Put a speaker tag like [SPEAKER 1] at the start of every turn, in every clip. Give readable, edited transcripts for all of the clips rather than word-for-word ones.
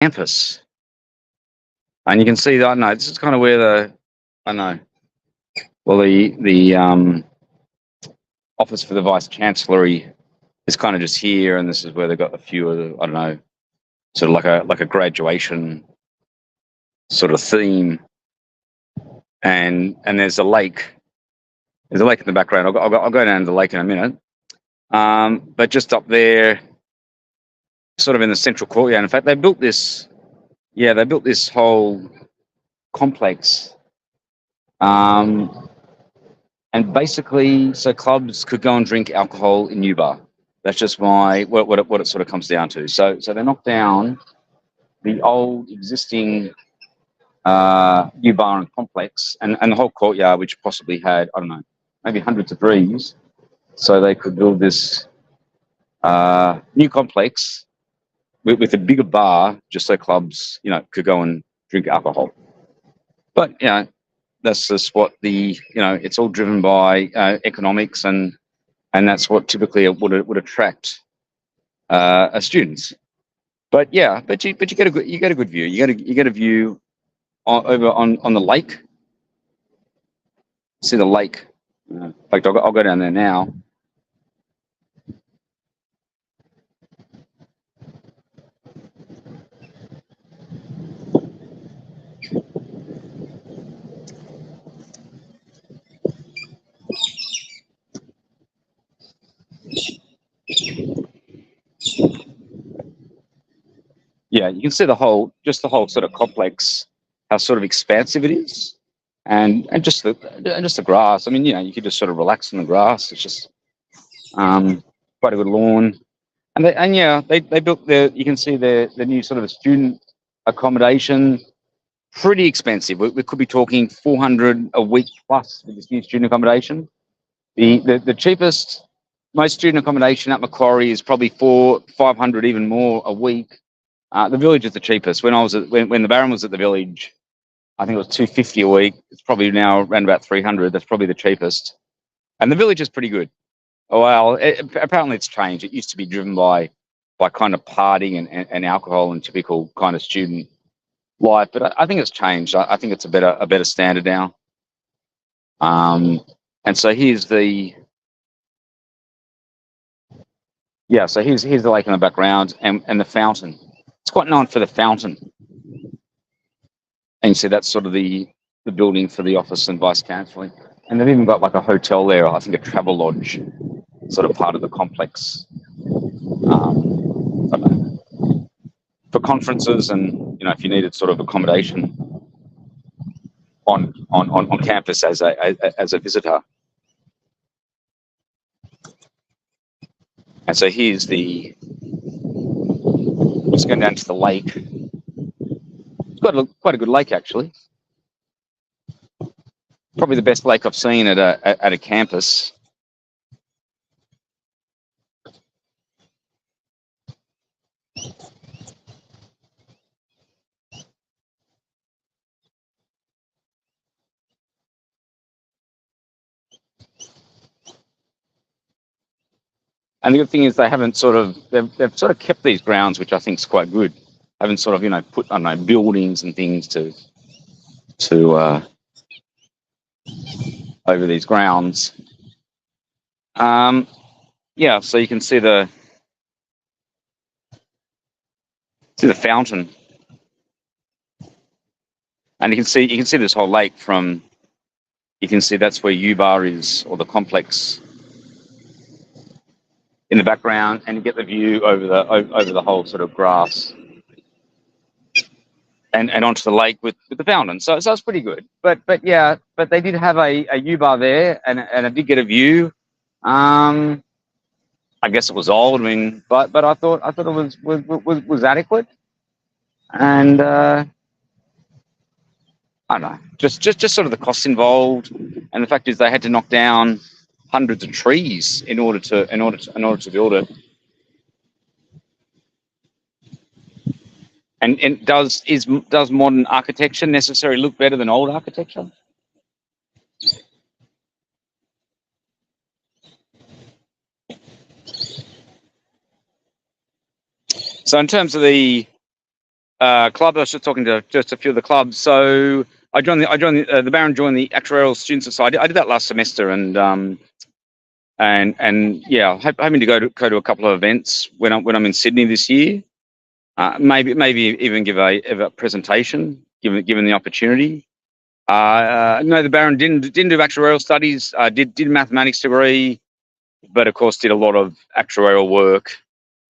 [SPEAKER 1] campus. And you can see that, I don't know, this is kind of where I don't know, well, the office for the Vice Chancellery is kind of just here, and this is where they've got a few of the, I don't know, sort of like a graduation sort of theme. And there's a lake. There's a lake in the background. I'll go down to the lake in a minute. But just up there, sort of in the central courtyard. In fact, they built this. Yeah, they built this whole complex. And basically, so clubs could go and drink alcohol in Yuba. That's just what it sort of comes down to. So they knocked down the old existing Yuba complex and the whole courtyard, which possibly had, I don't know, maybe hundreds of trees. So they could build this new complex with a bigger bar, just so clubs, could go and drink alcohol. But that's just what it's all driven by economics, and that's what typically would attract students. But you get a good view. You get a view over on the lake. See the lake. In fact, I'll go down there now. Yeah, you can see the whole sort of complex, how sort of expansive it is, and just the grass. I mean, you could just sort of relax in the grass. It's just quite a good lawn, they built you can see the new sort of student accommodation. Pretty expensive. We could be talking 400 a week plus for this new student accommodation. The cheapest, most student accommodation at Macquarie is probably 500, even more a week. The Village is the cheapest. When the Baron was at the Village, I think it was 250 a week. It's probably now around about 300. That's probably the cheapest. And the Village is pretty good. Oh, well, apparently it's changed. It used to be driven by kind of partying and alcohol and typical kind of student life, but I think it's changed. I think it's a better standard now. And so here's the lake in the background and the fountain. It's quite known for the fountain. And you see that's sort of the building for the office and vice chancellery. And they've even got like a hotel there, I think a travel lodge, sort of part of the complex. For conferences and, if you needed sort of accommodation on campus as a visitor. And so here's just going down to the lake. It's quite a good lake, actually. Probably the best lake I've seen at a campus. And the good thing is they've sort of kept these grounds, which I think is quite good. Haven't sort of put, I don't know, buildings and things to over these grounds. So you can see the fountain, and you can see this whole lake from. You can see that's where U-Bar is, or the complex, in the background, and you get the view over the whole sort of grass and onto the lake with the fountain. So it's pretty good. But they did have a U-Bar there, and I did get a view. I guess it was old. I mean, but I thought it was adequate, and I don't know, just sort of the costs involved, and the fact is they had to knock down hundreds of trees in order to build it. And does modern architecture necessarily look better than old architecture? So in terms of the club. I was just talking to just a few of the clubs. So the Baron joined the Actuarial Student Society. I did that last semester, and yeah, hoping to go to a couple of events when I'm in Sydney this year. Maybe even give a presentation given the opportunity. No, the Baron didn't do actuarial studies. Did a mathematics degree, but of course did a lot of actuarial work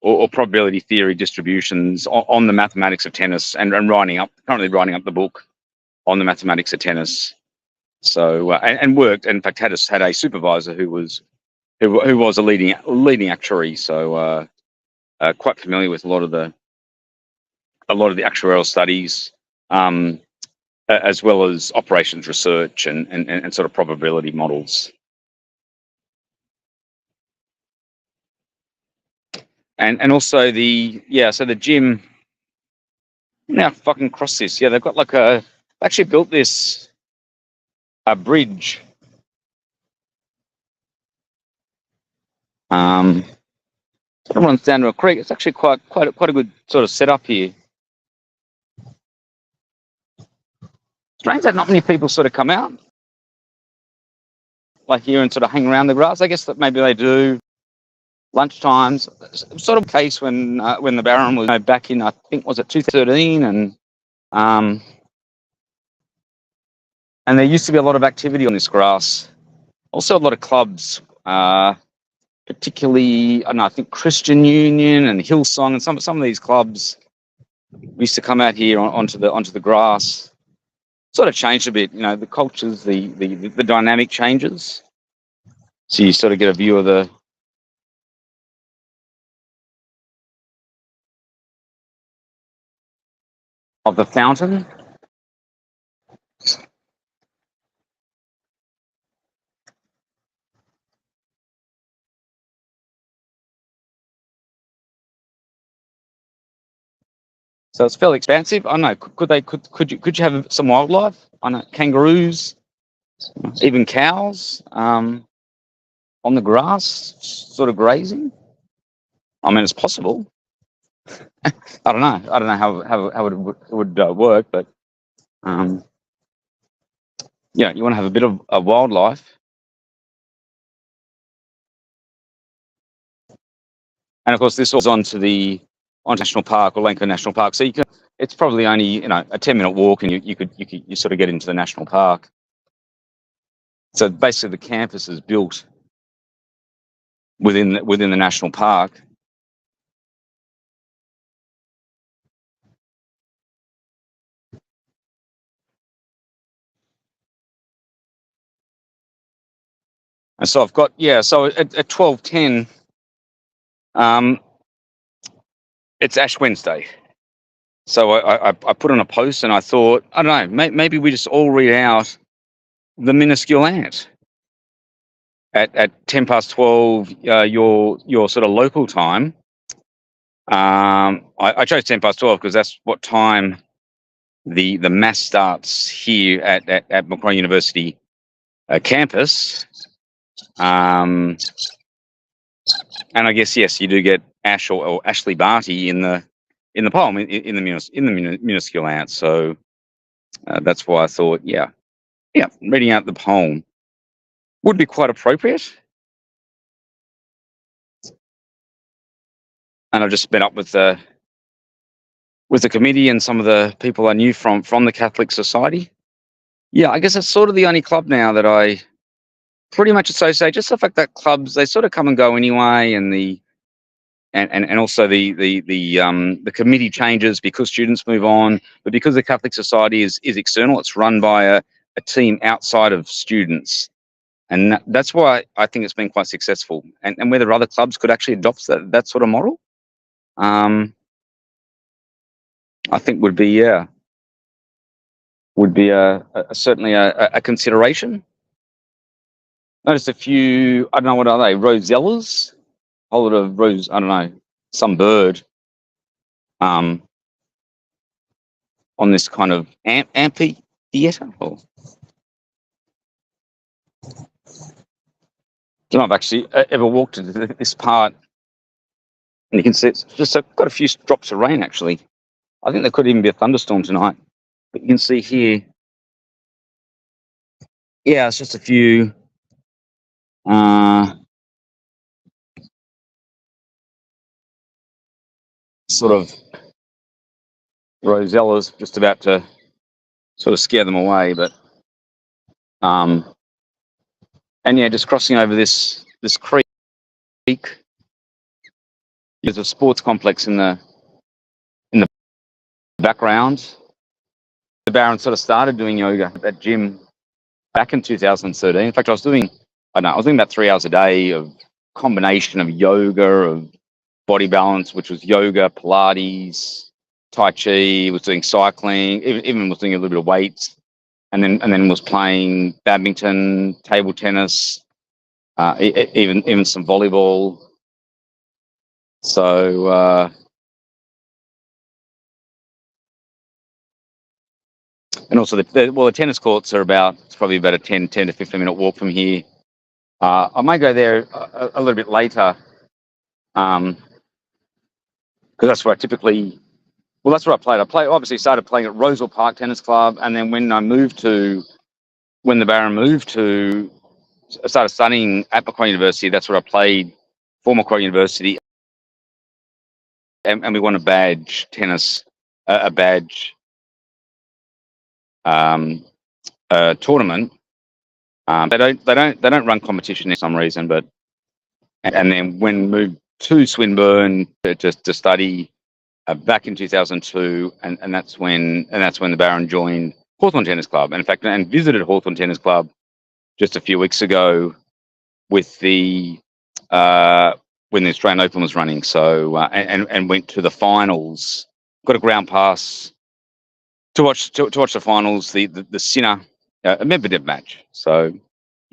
[SPEAKER 1] or probability theory distributions on the mathematics of tennis, and currently writing up the book on the mathematics of tennis. So and worked, in fact, had a supervisor who was a leading actuary. So quite familiar with a lot of the actuarial studies, as well as operations research and sort of probability models. And also the gym. Now fucking cross this. Yeah, they've got actually built this a bridge. It runs down to a creek. It's actually quite a good sort of setup here. Strange that not many people sort of come out like here and sort of hang around the grass. I guess that maybe they do lunchtimes. Sort of case when the Baron was back in, I think, was it 2013, and there used to be a lot of activity on this grass. Also, a lot of clubs, particularly I think Christian Union and Hillsong, and some of these clubs used to come out here onto the grass. Sort of changed a bit, the cultures, the dynamic changes. So you sort of get a view of the fountain. So it's fairly expansive. I don't know. Could you have some wildlife? I know, kangaroos, even cows, on the grass, sort of grazing. I mean, it's possible. I don't know how it would work, but yeah, you want to have a bit of wildlife. And of course, this was onto National Park or Lenco National Park. So it's probably only a 10-minute walk, and you sort of get into the national park. So basically, the campus is built within the national park. And so I've got So at 12:10, it's Ash Wednesday. So I put on a post, and I thought, I don't know, maybe we just all read out the minuscule ant at 12:10, your sort of local time. I chose 12:10 because that's what time the mass starts here at Macquarie University campus. And I guess yes, you do get Ash or Ashley Barty in the poem in the minuscule ant. So that's why I thought, reading out the poem would be quite appropriate. And I've just been up with the committee and some of the people I knew from the Catholic Society. Yeah, I guess it's sort of the only club now that I pretty much associate. Just the fact that clubs, they sort of come and go anyway, and also the committee changes because students move on, but because the Catholic Society is external, it's run by a team outside of students, and that's why I think it's been quite successful. And whether other clubs could actually adopt that sort of model, I think would be certainly a consideration. Noticed a few, I don't know, what are they, rosellas? A whole lot of rose, I don't know, some bird on this kind of amphitheatre. Or I've actually ever walked into this part, and you can see it's just got a few drops of rain actually I think there could even be a thunderstorm tonight. But you can see here, yeah, it's just a few sort of rosellas just about to sort of scare them away. But and yeah, just crossing over this creek. There's a sports complex in the background. The Baron sort of started doing yoga at that gym back in 2013. In fact, I was doing about 3 hours a day of combination of yoga, of body balance, which was yoga, Pilates, Tai Chi, was doing cycling, even was doing a little bit of weights, and then was playing badminton, table tennis, even some volleyball. So and also the tennis courts are it's probably about a 10 to 15 minute walk from here. I might go there a little bit later, because that's where I typically. Well, that's where I played. Obviously started playing at Roseville Park Tennis Club, and then when the Baron moved to, I started studying at Macquarie University. That's where I played for Macquarie University, and we won a badge tournament. They don't run competition for some reason, but and then when moved to Swinburne to study back in 2002, and that's when the Baron joined Hawthorn Tennis Club, and in fact, and visited Hawthorn Tennis Club just a few weeks ago with when the Australian Open was running. So and went to the finals. Got a ground pass to watch the finals, the Sinner Medvedev match. So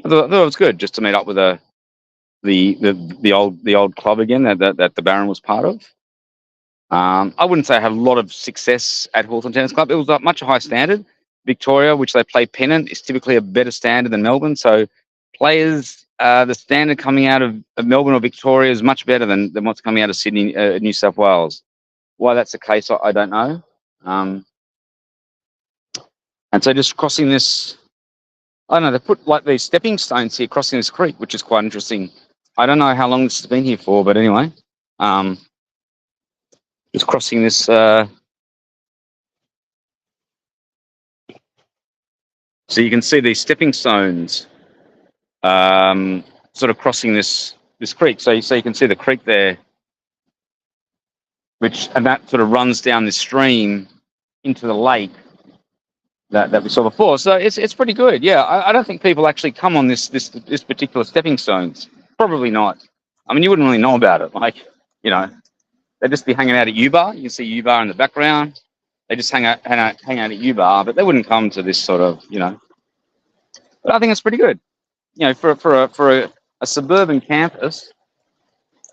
[SPEAKER 1] I thought it was good just to meet up with the old club again that the Baron was part of. I wouldn't say I had a lot of success at Hawthorn Tennis Club. It was much a high standard. Victoria, which they play pennant, is typically a better standard than Melbourne. So players, the standard coming out of Melbourne or Victoria is much better than what's coming out of Sydney, New South Wales. Why that's the case, I don't know. And so just crossing this, I don't know, they put like these stepping stones here crossing this creek, which is quite interesting. I don't know how long this has been here for, but anyway, just crossing this. So you can see these stepping stones, sort of crossing this creek. So you can see the creek there, and that sort of runs down this stream into the lake that we saw before. So it's pretty good. Yeah, I don't think people actually come on this particular stepping stones. Probably not. I mean, you wouldn't really know about it. Like, they'd just be hanging out at U-Bar. You can see U-Bar in the background. They just hang out at U-Bar, but they wouldn't come to this sort of, But I think it's pretty good, for a suburban campus.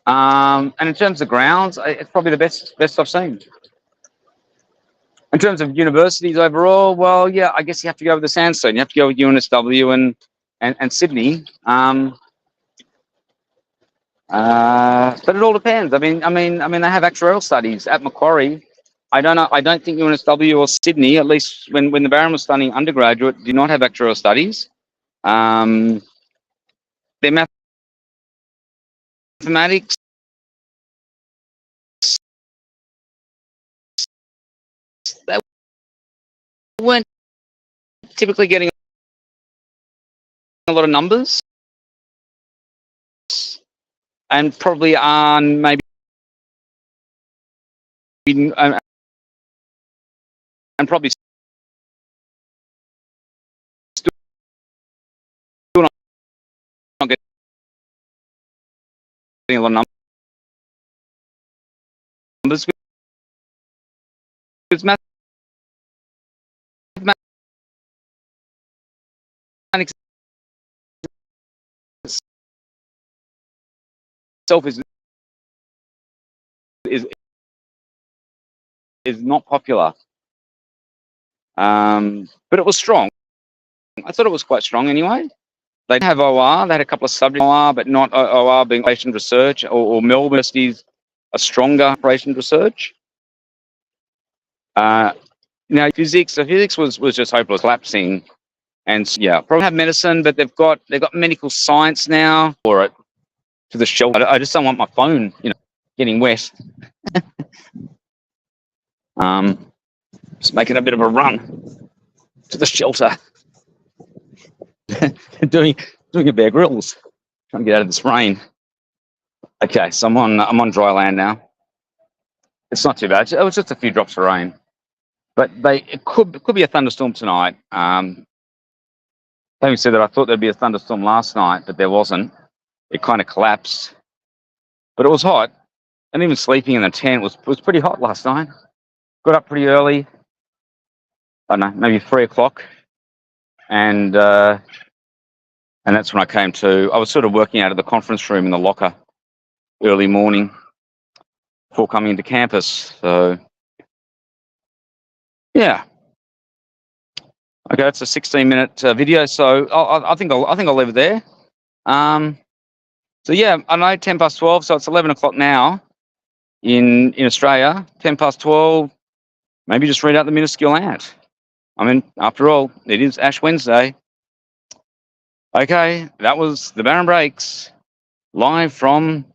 [SPEAKER 1] And in terms of grounds, it's probably the best I've seen. In terms of universities overall, well, yeah, I guess you have to go with the Sandstone. You have to go with UNSW and Sydney. But it all depends. I mean, they have actuarial studies at Macquarie. I don't know. I don't think UNSW or Sydney, at least when the Baron was studying undergraduate, do not have actuarial studies. Their mathematics, they weren't typically getting a lot of numbers, and probably on maybe and probably still not getting a lot of numbers, because mathematics itself is not popular. But it was strong. I thought it was quite strong anyway. They didn't have OR. They had a couple of subjects OR, but not OR being operation research, or Melbourne University's a stronger operation research. Now physics. So physics was just hopeless, collapsing, and yeah, probably have medicine, but they've got medical science now for it to the shelter. I just don't want my phone, getting wet. Just making a bit of a run to the shelter. doing a Bear Grylls, trying to get out of this rain. Okay, so I'm on dry land now. It's not too bad. It was just a few drops of rain, but it could be a thunderstorm tonight. Having said that, I thought there'd be a thunderstorm last night, but there wasn't. It kind of collapsed, but it was hot, and even sleeping in the tent was pretty hot last night. Got up pretty early. I don't know, maybe 3 o'clock, and that's when I came to. I was sort of working out of the conference room in the locker early morning before coming into campus. So yeah, okay, it's a 16-minute video. So I think I'll leave it there. So yeah, I know 12:10. So it's 11 o'clock now in Australia. 12:10. Maybe just read out the minuscule ant. I mean, after all, it is Ash Wednesday. Okay, that was the Baron Breaks live from